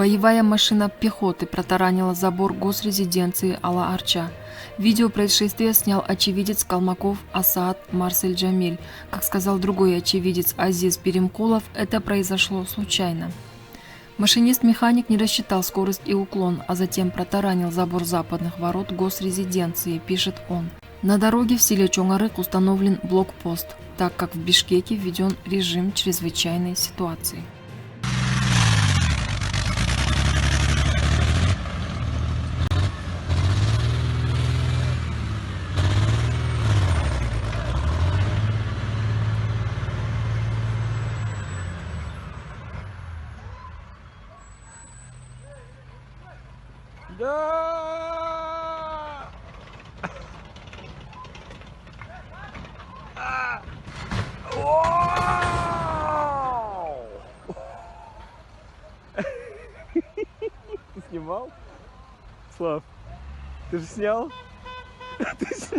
Боевая машина пехоты протаранила забор госрезиденции Ала-Арча. Видео происшествия снял очевидец Калмаков Асаад Марсель Джамиль. Как сказал другой очевидец Азиз Перемкулов, это произошло случайно. Машинист-механик не рассчитал скорость и уклон, а затем протаранил забор западных ворот госрезиденции, пишет он. На дороге в селе Чоңарык установлен блокпост, так как в Бишкеке введен режим чрезвычайной ситуации. Да! Вау! Ты снимал? Слав, ты же снял? Ты снял?